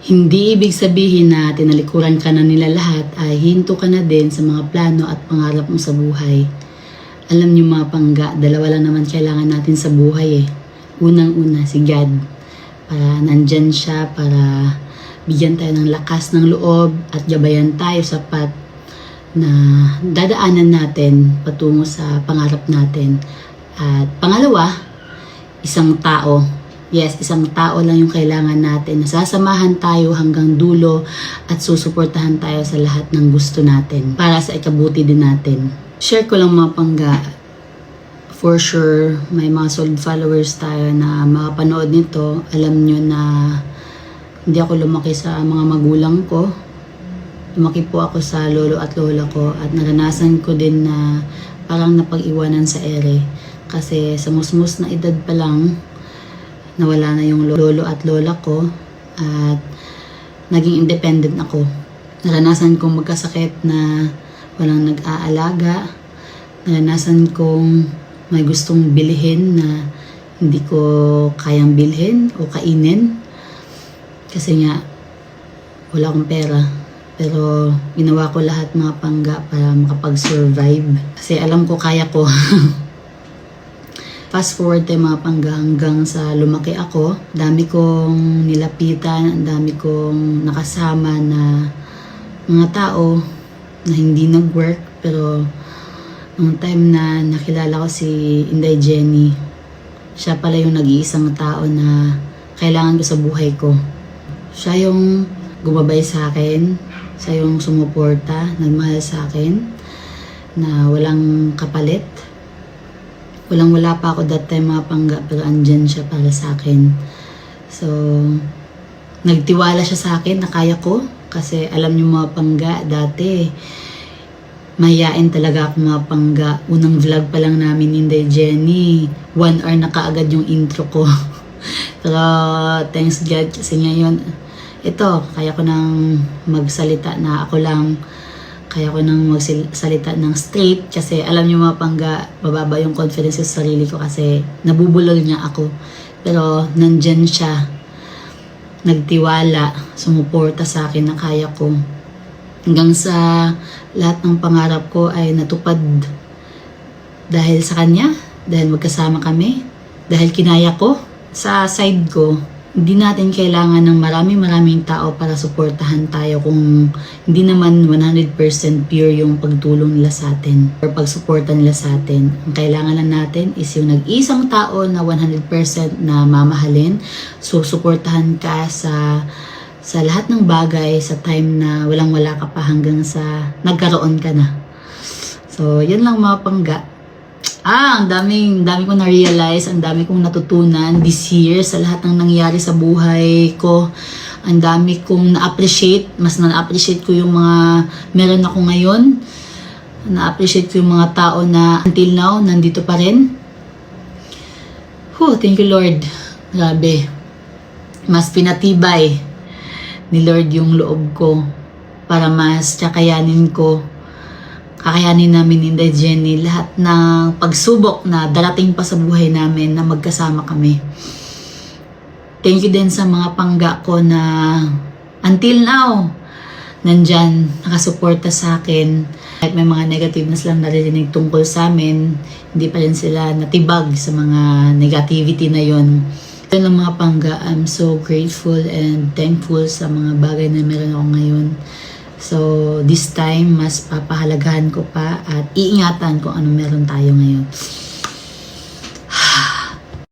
Hindi ibig sabihin na tinalikuran ka na nila lahat ay hinto ka na din sa mga plano at pangarap mo sa buhay. Alam niyo mga pangga, dalawa lang naman kailangan natin sa buhay eh. Unang-una si God. Para nandyan siya para bigyan tayo ng lakas ng loob at gabayan tayo sapat na dadaanan natin patungo sa pangarap natin. At pangalawa, isang tao. Yes, isang tao lang yung kailangan natin. Nasasamahan tayo hanggang dulo at susuportahan tayo sa lahat ng gusto natin para sa ikabuti din natin. Share ko lang mga pangga. For sure, may mga solid followers tayo na makapanood nito. Alam nyo na hindi ako lumaki sa mga magulang ko. Lumaki po ako sa lolo at lola ko at naranasan ko din na parang napag-iwanan sa ere. Kasi sa musmus na edad pa lang, nawala na yung lolo at lola ko at naging independent ako. Naranasan kong magkasakit na walang nag-aalaga. Naranasan kong may gustong bilhin na hindi ko kayang bilhin o kainin. Kasi nga, wala akong pera. Pero ginawa ko lahat mga pangga para makapag-survive. Kasi alam ko kaya ko. Fast forward tayo mga pangga hanggang sa lumaki ako. Dami kong nilapitan, dami kong nakasama na mga tao na hindi nag-work. Pero nung time na nakilala ko si Inday Jenny, siya pala yung nag-iisang tao na kailangan ko sa buhay ko. Siya yung gumabay sa akin, siya yung sumuporta, nagmahal sa akin, na walang kapalit. Walang-wala pa ako that time mga pangga, pero andyan siya para sa akin. So, nagtiwala siya sa akin na kaya ko. Kasi alam niyo mga pangga, dati, mahiyain talaga ako mga pangga. Unang vlog pa lang namin ni Inday Jenny, 1 hour na kaagad yung intro ko. Pero, thanks God, kasi ngayon, ito, kaya ko nang magsalita na ako lang. Kaya ko nang magsalita ng straight kasi alam niyo mga pangga, mababa yung confidence sa sarili ko kasi nabubulol niya ako. Pero nandyan siya, nagtiwala, sumuporta sa akin na kaya ko. Hanggang sa lahat ng pangarap ko ay natupad dahil sa kanya, dahil magkasama kami, dahil kinaya ko. Sa side ko, hindi natin kailangan ng maraming tao para suportahan tayo kung hindi naman 100% pure yung pagtulong nila sa atin or pagsuporta nila sa atin. Ang kailangan lang natin is yung nag-isang tao na 100% na mamahalin, susuportahan ka sa lahat ng bagay sa time na walang-wala ka pa hanggang sa nagkaroon ka na. So, yun lang mga pangga. Ang dami kong na-realize, ang dami kong natutunan this year sa lahat ng nangyari sa buhay ko. Ang dami kong na-appreciate, mas na-appreciate ko yung mga meron ako ngayon. Na-appreciate ko yung mga tao na until now, nandito pa rin. Thank you Lord. Grabe. Mas pinatibay ni Lord yung loob ko para mas kakayanin namin ni Inday Jenny lahat ng pagsubok na darating pa sa buhay namin na magkasama kami. Thank you din sa mga pangga ko na until now, nandyan, nakasuporta sa akin. Kahit may mga negative na silang naririnig tungkol sa amin, hindi pa rin sila natibag sa mga negativity na yon. Ito lang mga pangga, I'm so grateful and thankful sa mga bagay na meron ako ngayon. So, this time, mas papahalagahan ko pa at iingatan kung ano meron tayo ngayon.